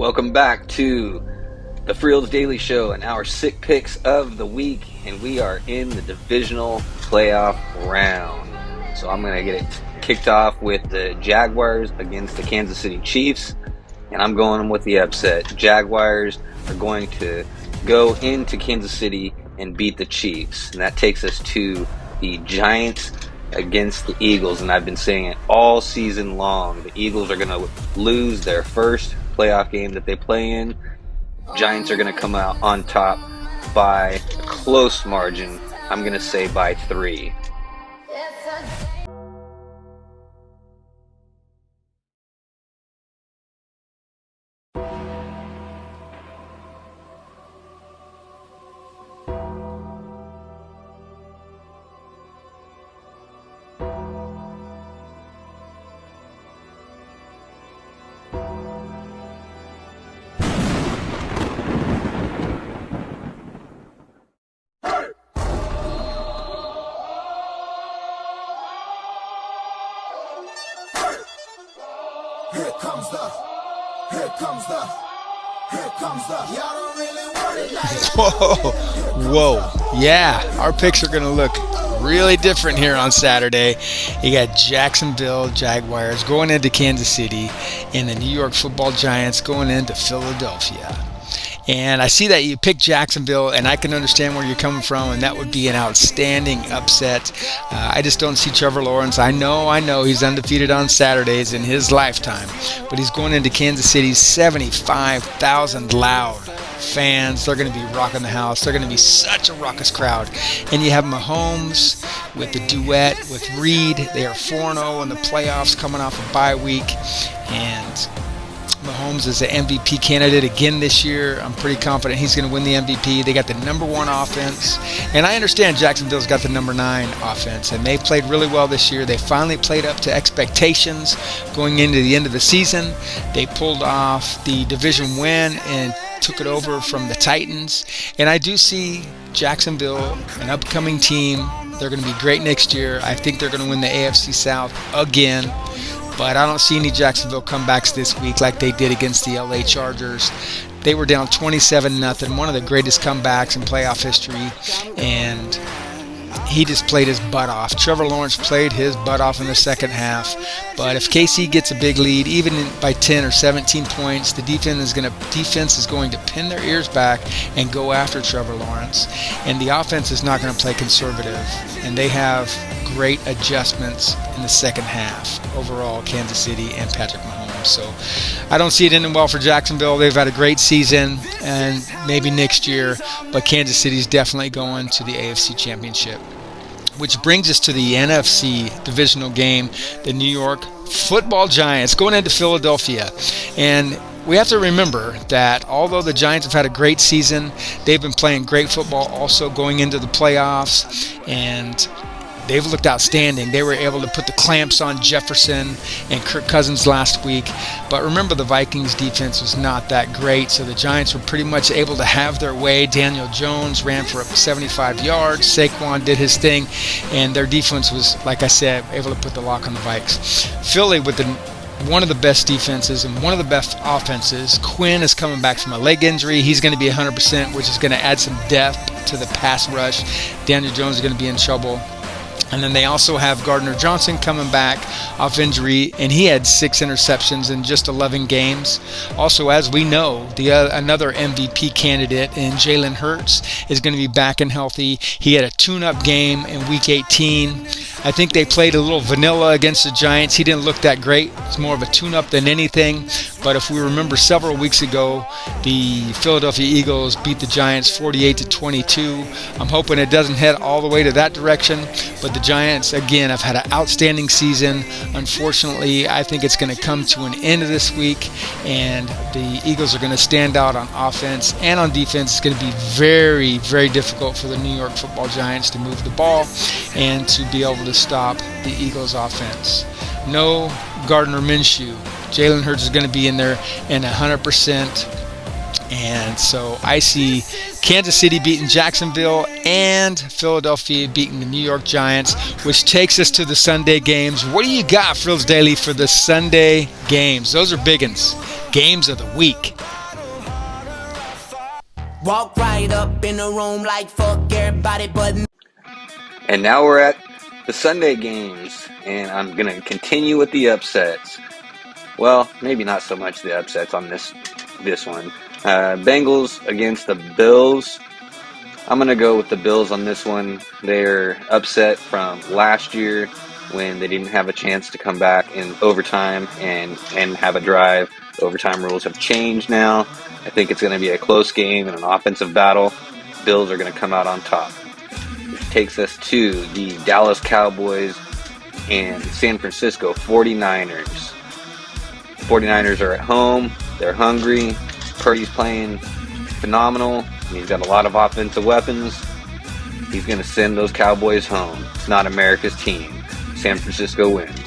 Welcome back to the Friels Daily Show and our sick picks of the week, and we are in the divisional playoff round. So I'm going to get it kicked off with the Jaguars against the Kansas City Chiefs, and I'm going with the upset. Jaguars are going to go into Kansas City and beat the Chiefs, and that takes us to the Giants against the Eagles, and I've been saying it all season long. The Eagles are going to lose their first playoff game that they play in. Giants are going to come out on top by a close margin. I'm going to say by 3. Y'all don't really want it like Whoa. Yeah, our picks are going to look really different here on Saturday. You got Jacksonville Jaguars going into Kansas City and the New York Football Giants going into Philadelphia. And I see that you picked Jacksonville, and I can understand where you're coming from, and that would be an outstanding upset. I just don't see Trevor Lawrence. I know he's undefeated on Saturdays in his lifetime, but he's going into Kansas City, 75,000 loud fans. They're going to be rocking the house. They're going to be such a raucous crowd. And you have Mahomes with the duet with Reed. They are 4-0 in the playoffs coming off a bye week, and Mahomes is the MVP candidate again this year. I'm pretty confident he's going to win the MVP. They got the number 1 offense, and I understand Jacksonville's got the number 9 offense, and they played really well this year. They finally played up to expectations going into the end of the season. They pulled off the division win and took it over from the Titans, and I do see Jacksonville, an upcoming team. They're going to be great next year. I think they're going to win the AFC South again. But I don't see any Jacksonville comebacks this week like they did against the LA Chargers. They were down 27-0, one of the greatest comebacks in playoff history, and he just played his butt off. Trevor Lawrence played his butt off in the second half. But if KC gets a big lead, even by 10 or 17 points, the defense is going to pin their ears back and go after Trevor Lawrence. And the offense is not going to play conservative. And they have great adjustments in the second half. Overall, Kansas City and Patrick Mahomes. So I don't see it ending well for Jacksonville. They've had a great season, and maybe next year. But Kansas City's definitely going to the AFC Championship. Which brings us to the NFC divisional game, the New York Football Giants going into Philadelphia. And we have to remember that although the Giants have had a great season, they've been playing great football also going into the playoffs, and they've looked outstanding. They were able to put the clamps on Jefferson and Kirk Cousins last week. But remember, the Vikings defense was not that great, so the Giants were pretty much able to have their way. Daniel Jones ran for 75 yards. Saquon did his thing, and their defense was, like I said, able to put the lock on the Vikes. Philly with one of the best defenses and one of the best offenses. Quinn is coming back from a leg injury. He's going to be 100%, which is going to add some depth to the pass rush. Daniel Jones is going to be in trouble. And then they also have Gardner Johnson coming back off injury, and he had 6 interceptions in just 11 games. Also, as we know, another MVP candidate in Jalen Hurts is going to be back and healthy. He had a tune-up game in Week 18. I think they played a little vanilla against the Giants. He didn't look that great. It's more of a tune-up than anything. But if we remember several weeks ago, the Philadelphia Eagles beat the Giants 48-22. I'm hoping it doesn't head all the way to that direction, but the Giants, again, have had an outstanding season. Unfortunately, I think it's going to come to an end of this week, and the Eagles are going to stand out on offense and on defense. It's going to be very, very difficult for the New York Football Giants to move the ball and to be able to stop the Eagles' offense. No Gardner Minshew. Jalen Hurts is going to be in there in 100%. And so I see Kansas City beating Jacksonville and Philadelphia beating the New York Giants, which takes us to the Sunday games. What do you got, Frills Daily, for the Sunday games? Those are big ones. Games of the week. Walk right up in the room like fuck everybody but me. And now we're at the Sunday games, and I'm going to continue with the upsets. Well, maybe not so much the upsets on this one. Bengals against the Bills. I'm going to go with the Bills on this one. They're upset from last year when they didn't have a chance to come back in overtime and have a drive. Overtime rules have changed now. I think it's going to be a close game and an offensive battle. Bills are going to come out on top. Which takes us to the Dallas Cowboys and San Francisco 49ers. 49ers are at home. They're hungry. Purdy's playing phenomenal. He's got a lot of offensive weapons. He's going to send those Cowboys home. It's not America's team. San Francisco wins.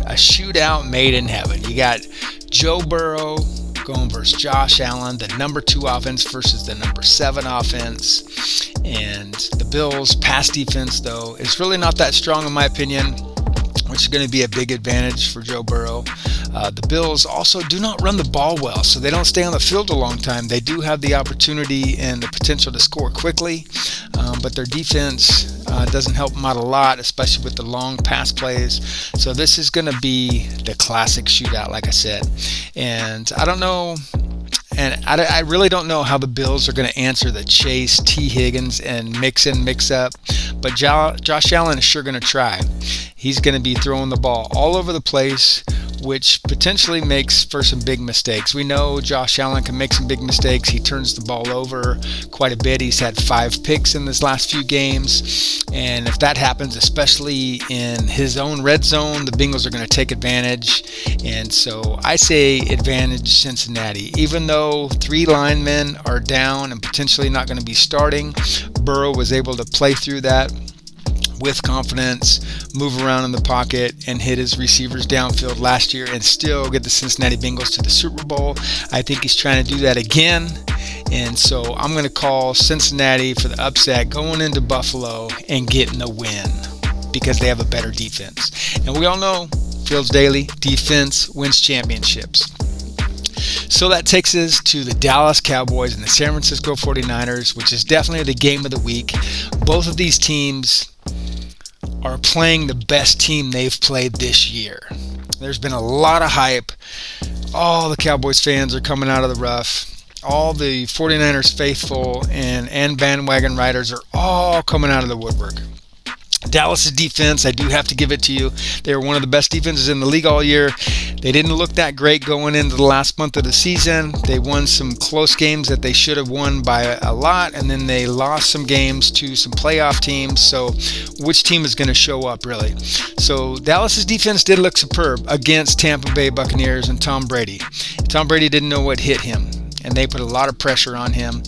A shootout made in heaven. You got Joe Burrow going versus Josh Allen, the number 2 offense versus the number 7 offense. And the Bills' pass defense, though, is really not that strong in my opinion, which is going to be a big advantage for Joe Burrow. The Bills also do not run the ball well, so they don't stay on the field a long time. They do have the opportunity and the potential to score quickly, but their defense doesn't help them out a lot, especially with the long pass plays. So this is going to be the classic shootout, like I said. And I don't know, and I really don't know how the Bills are going to answer the Chase, T. Higgins, and mix up. But Josh Allen is sure going to try. He's going to be throwing the ball all over the place, which potentially makes for some big mistakes. We know Josh Allen can make some big mistakes. He turns the ball over quite a bit. He's had 5 picks in this last few games. And if that happens, especially in his own red zone, the Bengals are going to take advantage. And so I say advantage Cincinnati. Even though 3 linemen are down and potentially not going to be starting, Burrow was able to play through that with confidence, move around in the pocket, and hit his receivers downfield last year and still get the Cincinnati Bengals to the Super Bowl. I think he's trying to do that again. And so I'm going to call Cincinnati for the upset, going into Buffalo and getting a win because they have a better defense. And we all know, Fields Daily, defense wins championships. So that takes us to the Dallas Cowboys and the San Francisco 49ers, which is definitely the game of the week. Both of these teams are playing the best team they've played this year. There's been a lot of hype. All the Cowboys fans are coming out of the rough. All the 49ers faithful and bandwagon riders are all coming out of the woodwork. Dallas' defense, I do have to give it to you. They were one of the best defenses in the league all year. They didn't look that great going into the last month of the season. They won some close games that they should have won by a lot, and then they lost some games to some playoff teams. So which team is going to show up, really? So Dallas' defense did look superb against Tampa Bay Buccaneers and Tom Brady. Tom Brady didn't know what hit him, and they put a lot of pressure on him.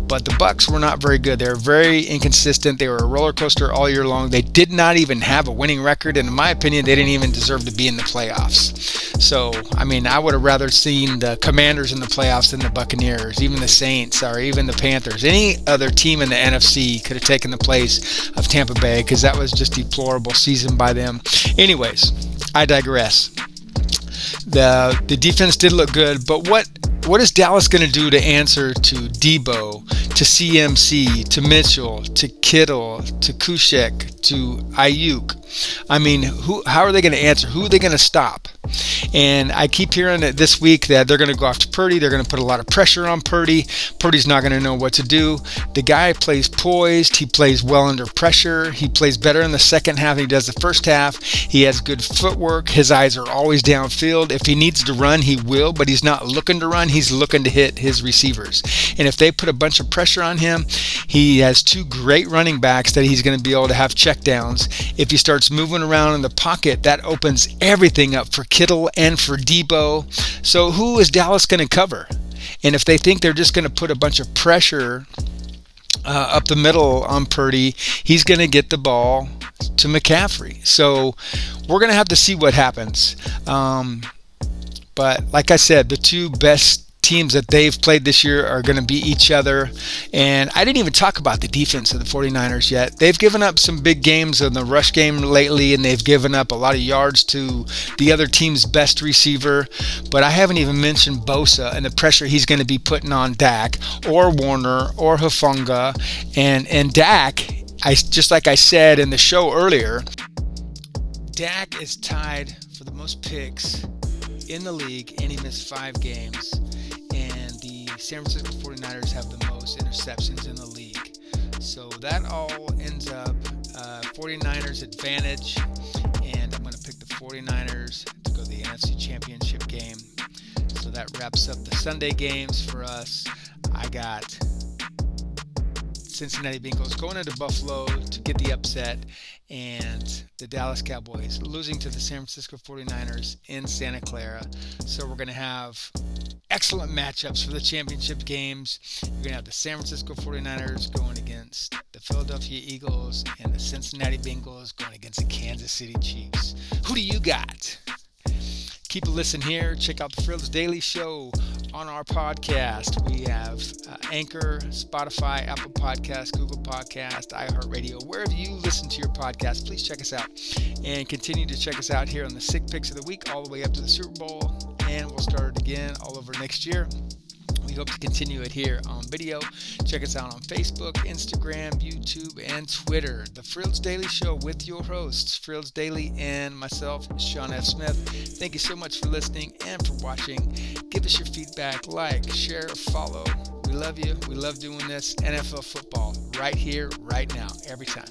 But the Bucs were not very good. They were very inconsistent. They were a roller coaster all year long. They did not even have a winning record, and in my opinion, they didn't even deserve to be in the playoffs. So, I mean, I would have rather seen the Commanders in the playoffs than the Buccaneers, even the Saints, or even the Panthers. Any other team in the NFC could have taken the place of Tampa Bay because that was just a deplorable season by them. Anyways, I digress. The defense did look good, but what is Dallas going to do to answer to Debo, to CMC, to Mitchell, to Kittle, to Kushek, to Ayuk? I mean, how are they going to answer? Who are they going to stop? And I keep hearing that this week that they're going to go after Purdy. They're going to put a lot of pressure on Purdy. Purdy's not going to know what to do. The guy plays poised. He plays well under pressure. He plays better in the second half than he does the first half. He has good footwork. His eyes are always downfield. If he needs to run, he will, but he's not looking to run. He's looking to hit his receivers. And if they put a bunch of pressure on him, he has two great running backs that he's going to be able to have checkdowns. If he starts moving around in the pocket, that opens everything up for Kittle and for Debo. So who is Dallas going to cover? And if they think they're just going to put a bunch of pressure up the middle on Purdy, he's going to get the ball to McCaffrey. So we're going to have to see what happens. But like I said, the two best teams that they've played this year are going to be each other. And I didn't even talk about the defense of the 49ers yet. They've given up some big games in the rush game lately, and they've given up a lot of yards to the other team's best receiver. But I haven't even mentioned Bosa and the pressure he's going to be putting on Dak or Warner or Hufanga. And Dak, just like I said in the show earlier, Dak is tied for the most picks in the league, and he missed 5 games. And the San Francisco 49ers have the most interceptions in the league. So that all ends up 49ers advantage, and I'm going to pick the 49ers to go to the NFC Championship game. So that wraps up the Sunday games for us. I got Cincinnati Bengals going into Buffalo to get the upset, and the Dallas Cowboys losing to the San Francisco 49ers in Santa Clara. So we're going to have excellent matchups for the championship games. You're going to have the San Francisco 49ers going against the Philadelphia Eagles, and the Cincinnati Bengals going against the Kansas City Chiefs. Who do you got? Keep a listen here. Check out the Frills Daily Show on our podcast. We have Anchor, Spotify, Apple Podcasts, Google Podcasts, iHeartRadio. Wherever you listen to your podcast, please check us out. And continue to check us out here on the Sick Picks of the Week all the way up to the Super Bowl. And we'll start it again all over next year. We hope to continue it here on video. Check us out on Facebook, Instagram, YouTube, and Twitter. The Frills Daily Show with your hosts, Frills Daily and myself, Sean F. Smith. Thank you so much for listening and for watching. Give us your feedback, like, share, follow. We love you. We love doing this NFL football right here, right now, every time.